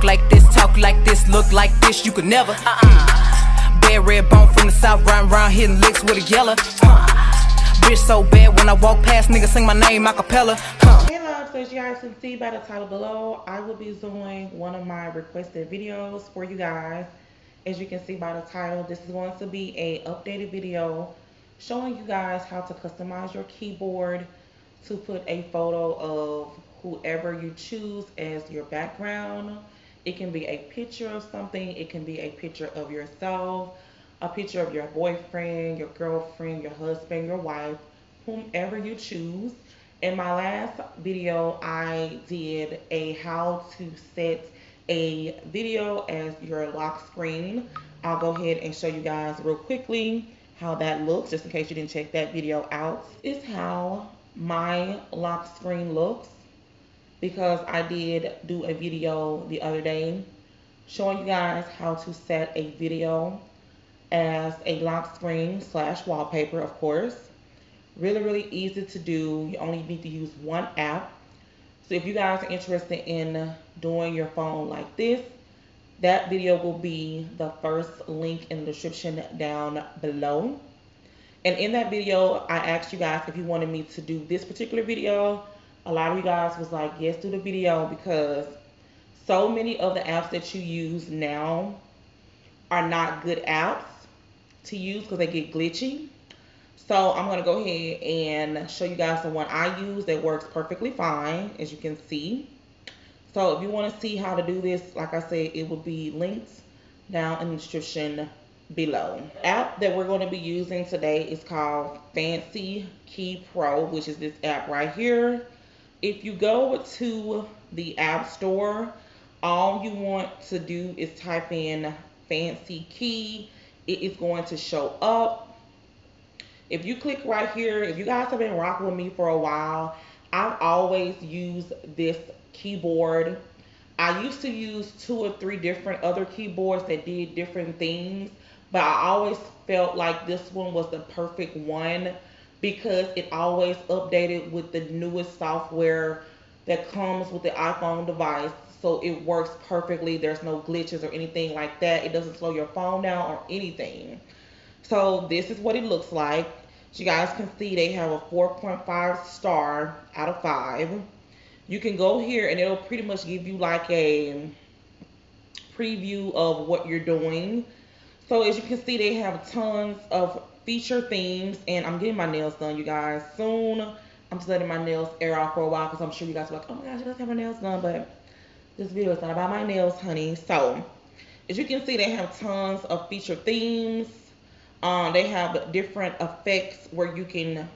walk like this, talk like this, look like this, you could never. Bad red bone from the south, round hitting licks with a yellow. Bitch so bad when I walk past, niggas sing my name a cappella. Hey loves, so as you guys can see by the title below, I will be doing one of my requested videos for you guys. As you can see by the title, this is going to be a updated video showing you guys how to customize your keyboard to put a photo of whoever you choose as your background. It can be a picture of something, it can be a picture of yourself, a picture of your boyfriend, your girlfriend, your husband, your wife, whomever you choose. In my last video, I did a how to set a video as your lock screen. I'll go ahead and show you guys real quickly how that looks, just in case you didn't check that video out. This is how my lock screen looks, because I did do a video the other day showing you guys how to set a video as a lock screen / wallpaper, of course. Really easy to do. You only need to use one app. So if you guys are interested in doing your phone like this, that video will be the first link in the description down below. And in that video, I asked you guys if you wanted me to do this particular video. A lot of you guys was like, yes, do the video, because so many of the apps that you use now are not good apps to use because they get glitchy. So I'm going to go ahead and show you guys the one I use that works perfectly fine, as you can see. So if you want to see how to do this, like I said, it will be linked down in the description below. The app that we're going to be using today is called Fancy Key Pro, which is this app right here. If you go to the App Store, all you want to do is type in Fancy Key. It is going to show up. If you click right here, if you guys have been rocking with me for a while, I've always used this keyboard. I used to use 2 or 3 different other keyboards that did different things, but I always felt like this one was the perfect one because it always updated with the newest software that comes with the iPhone device. So it works perfectly. There's no glitches or anything like that. It doesn't slow your phone down or anything. So this is what it looks like. As you guys can see, they have a 4.5 star out of 5. You can go here and it'll pretty much give you like a preview of what you're doing. So as you can see, they have tons of feature themes, and I'm getting my nails done, you guys, soon. I'm just letting my nails air out for a while because I'm sure you guys are like, oh my gosh, she doesn't have her nails done, but this video is not about my nails, honey. So as you can see, they have tons of feature themes. They have different effects where you can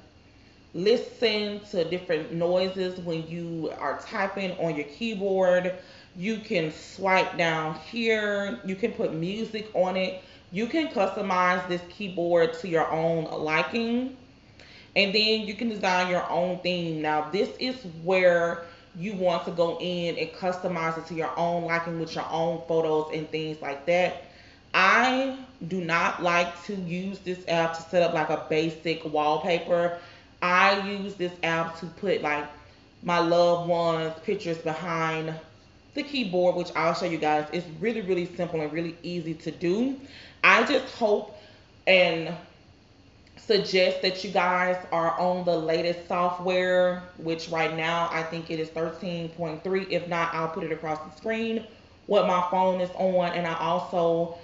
listen to different noises when you are typing on your keyboard. You can swipe down here. You can put music on it. You can customize this keyboard to your own liking. And then you can design your own theme. Now, this is where you want to go in and customize it to your own liking with your own photos and things like that. I do not like to use this app to set up like a basic wallpaper. I use this app to put like my loved ones' pictures behind the keyboard, which I'll show you guys. It's really simple and really easy to do. I just hope and suggest that you guys are on the latest software, which right now I think it is 13.3. If not, I'll put it across the screen what my phone is on, and I also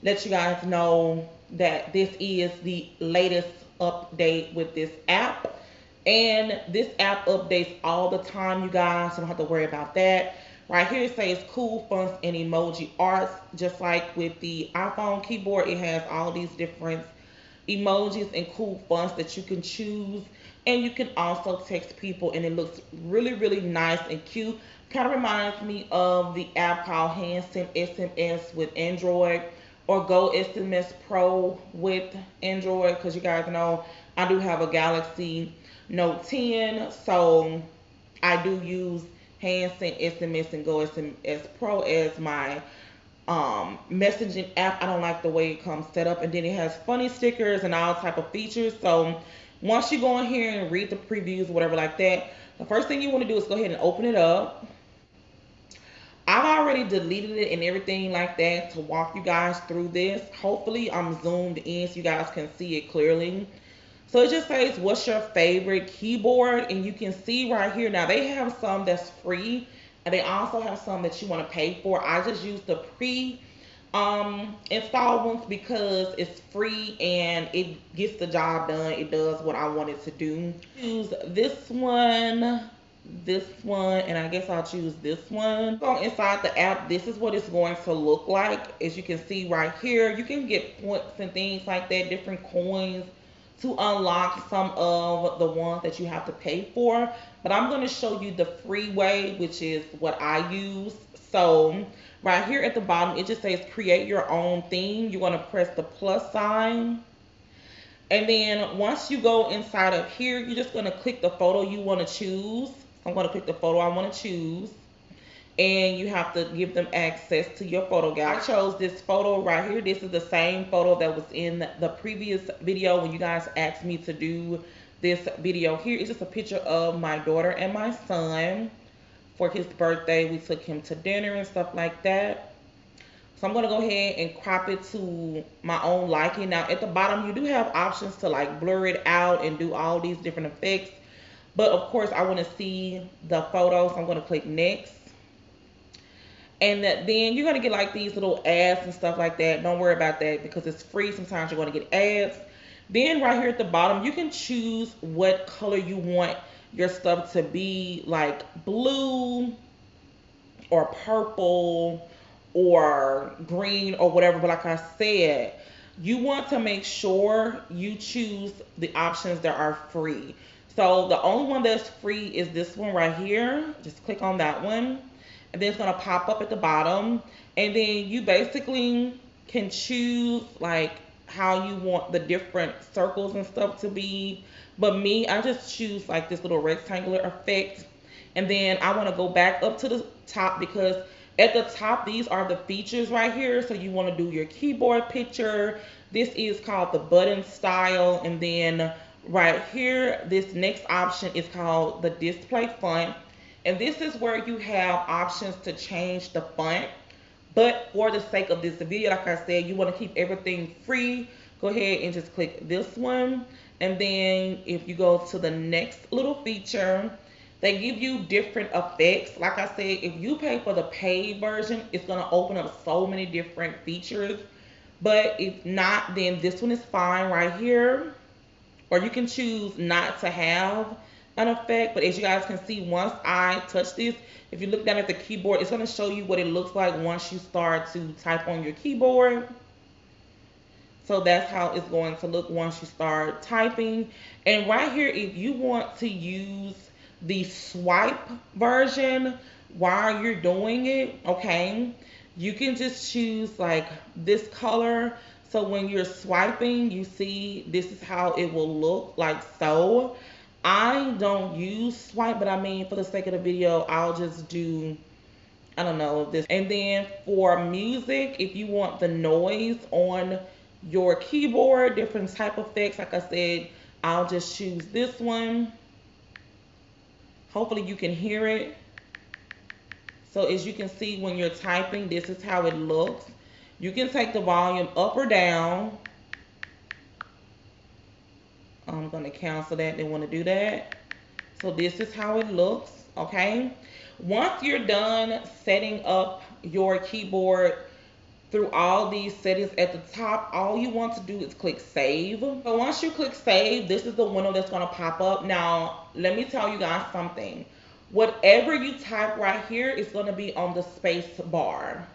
let you guys know that this is the latest update with this app, and this app updates all the time, you guys, so don't have to worry about that. Right here it says cool fonts and emoji arts. Just like with the iPhone keyboard, it has all these different emojis and cool fonts that you can choose, and you can also text people, and it looks really nice and cute. Kind of reminds me of the app called Handsome SMS with Android, or Go SMS Pro with Android, because you guys know I do have a Galaxy Note 10, so I do use Handsome SMS and Go SMS Pro as my messaging app. I don't like the way it comes set up, and then it has funny stickers and all type of features. So once you go in here and read the previews, whatever like that, the first thing you want to do is go ahead and open it up. already deleted it and everything like that to walk you guys through this. Hopefully I'm zoomed in so you guys can see it clearly. So it just says, what's your favorite keyboard? And you can see right here, now they have some that's free and they also have some that you want to pay for. I just use the installed ones because it's free and it gets the job done. It does what I want it to do. Use this one, and I guess I'll choose this one. Go inside the app, this is what it's going to look like. As you can see right here, you can get points and things like that, different coins to unlock some of the ones that you have to pay for. But I'm going to show you the free way, which is what I use. So right here at the bottom, it just says create your own theme. You're going to press the plus sign. And then once you go inside of here, you're just going to click the photo you want to choose. I'm going to click the photo I want to choose. And you have to give them access to your photo gallery. I chose this photo right here. This is the same photo that was in the previous video when you guys asked me to do this video. Here is just a picture of my daughter and my son for his birthday. We took him to dinner and stuff like that. So I'm going to go ahead and crop it to my own liking. Now at the bottom, you do have options to like blur it out and do all these different effects. But of course, I want to see the photo, so I'm going to click next. And then you're going to get like these little ads and stuff like that. Don't worry about that because it's free. Sometimes you're going to get ads. Then right here at the bottom, you can choose what color you want your stuff to be, like blue or purple or green or whatever. But like I said, you want to make sure you choose the options that are free. So the only one that's free is this one right here. Just click on that one. And then it's going to pop up at the bottom. And then you basically can choose like how you want the different circles and stuff to be. But me, I just choose like this little rectangular effect. And then I want to go back up to the top because at the top, these are the features right here. So you want to do your keyboard picture. This is called the button style. And then right here, this next option is called the display font. And this is where you have options to change the font. But for the sake of this video, like I said, you want to keep everything free. Go ahead and just click this one. And then if you go to the next little feature, they give you different effects. Like I said, if you pay for the paid version, it's going to open up so many different features. But if not, then this one is fine right here. Or you can choose not to have an effect. But as you guys can see, once I touch this, if you look down at the keyboard, it's going to show you what it looks like once you start to type on your keyboard. So that's how it's going to look once you start typing. And right here, if you want to use the swipe version while you're doing it, okay, you can just choose like this color. So when you're swiping, you see this is how it will look like so. I don't use swipe, but I mean, for the sake of the video, I'll just do, I don't know, this. And then for music, if you want the noise on your keyboard, different type of effects, like I said, I'll just choose this one. Hopefully you can hear it. So as you can see, when you're typing, this is how it looks. You can take the volume up or down. I'm going to cancel that. They want to do that. So this is how it looks, okay? Once you're done setting up your keyboard through all these settings at the top, all you want to do is click save. So once you click save, this is the window that's going to pop up. Now, let me tell you guys something. Whatever you type right here is going to be on the space bar.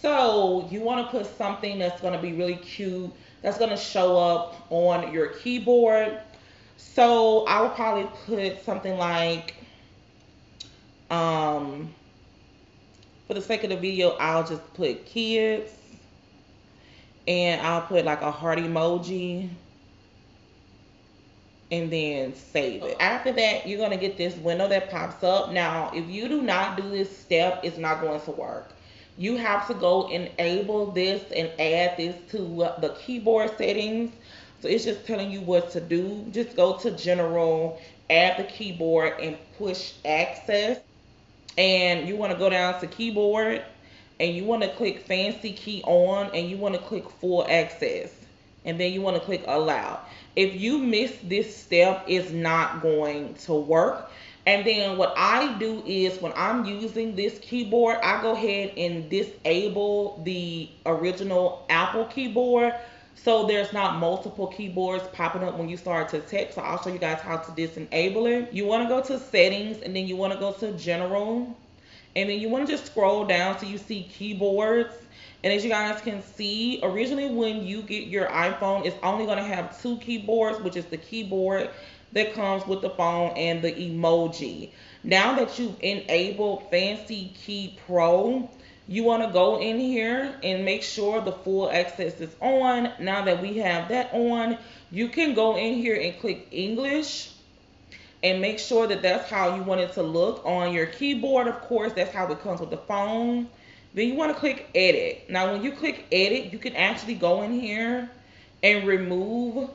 So you want to put something that's going to be really cute, that's going to show up on your keyboard. So I would probably put something like, for the sake of the video, I'll just put kids. And I'll put like a heart emoji. And then save it. After that, you're going to get this window that pops up. Now, if you do not do this step, it's not going to work. You have to go enable this and add this to the keyboard settings. So it's just telling you what to do. Just go to general, add the keyboard and push access. and you want to go down to keyboard, and you want to click fancy key on, and you want to click full access, and then you want to click allow. If you miss this step, it's not going to work. And then what I do is when I'm using this keyboard, I go ahead and disable the original Apple keyboard, so there's not multiple keyboards popping up when you start to text. So I'll show you guys how to disable it. You want to go to settings, and then you want to go to general, and then you want to just scroll down so you see keyboards. And as you guys can see, originally when you get your iPhone, it's only going to have 2 keyboards, which is the keyboard that comes with the phone and the emoji. Now that you've enabled Fancy Key Pro, you want to go in here and make sure the full access is on. Now that we have that on, you can go in here and click English and make sure that that's how you want it to look on your keyboard. Of course, that's how it comes with the phone. Then you want to click edit. Now when you click edit, you can actually go in here and remove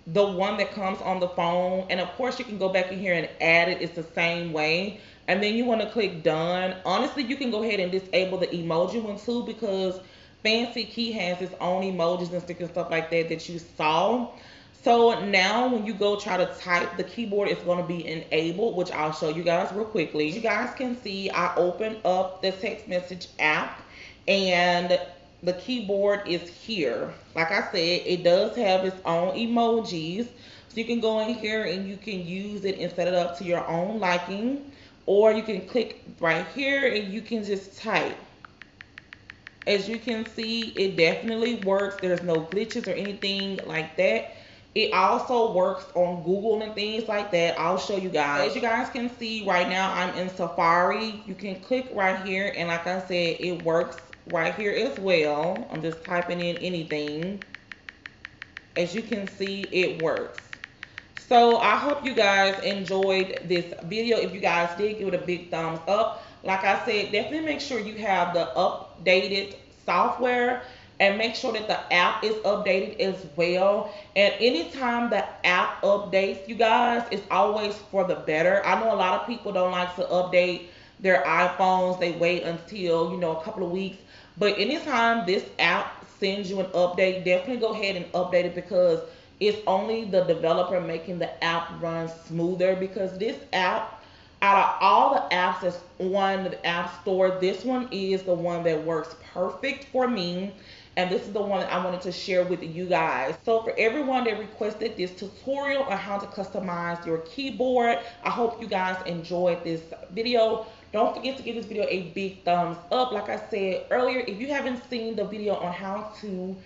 the one that comes on the phone, and of course you can go back in here and add it. It's the same way. And then you want to click done. Honestly, you can go ahead and disable the emoji one too, because Fancy Key has its own emojis and stickers and stuff like that that you saw. So now when you go try to type, the keyboard is going to be enabled, which I'll show you guys real quickly. You guys can see I open up the text message app, and the keyboard is here. Like I said, it does have its own emojis, so you can go in here and you can use it and set it up to your own liking, or you can click right here and you can just type. As you can see, it definitely works. There's no glitches or anything like that. It also works on Google and things like that. I'll show you guys. As you guys can see right now, I'm in Safari. You can click right here, and like I said, it works right here as well. I'm just typing in anything. As you can see, it works. So I hope you guys enjoyed this video. If you guys did, give it a big thumbs up. Like I said, definitely make sure you have the updated software, and make sure that the app is updated as well. And anytime the app updates, you guys, it's always for the better. I know a lot of people don't like to update their iPhones. They wait until, you know, a couple of weeks. But anytime this app sends you an update, definitely go ahead and update it, because it's only the developer making the app run smoother. Because this app, out of all the apps that's on the App Store, this one is the one that works perfect for me. And this is the one that I wanted to share with you guys. So for everyone that requested this tutorial on how to customize your keyboard, I hope you guys enjoyed this video. Don't forget to give this video a big thumbs up. Like I said earlier, if you haven't seen the video on how to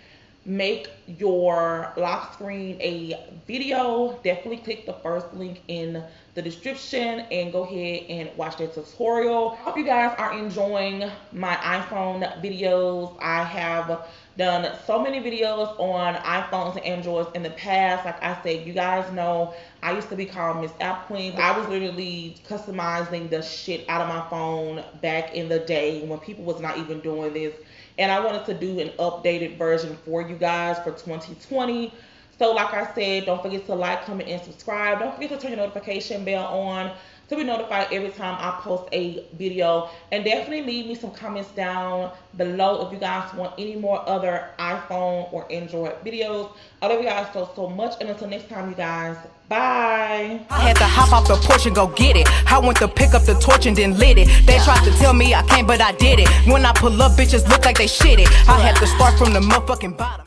make your lock screen a video, definitely click the first link in the description and go ahead and watch that tutorial. I hope you guys are enjoying my iPhone videos. I have done so many videos on iPhones and Androids in the past. Like I said, you guys know I used to be called Miss App Queen. I was literally customizing the shit out of my phone back in the day when people was not even doing this. And I wanted to do an updated version for you guys for 2020. So like I said, don't forget to like, comment, and subscribe. Don't forget to turn your notification bell on to be notified every time I post a video. And definitely leave me some comments down below if you guys want any more other iPhone or Android videos. I love you guys so much. And until next time, you guys, bye. I had to hop off the porch and go get it. I went to pick up the torch and then lit it. They tried to tell me I can't, but I did it. When I pull up, bitches look like they shit it. I had to start from the motherfucking bottom.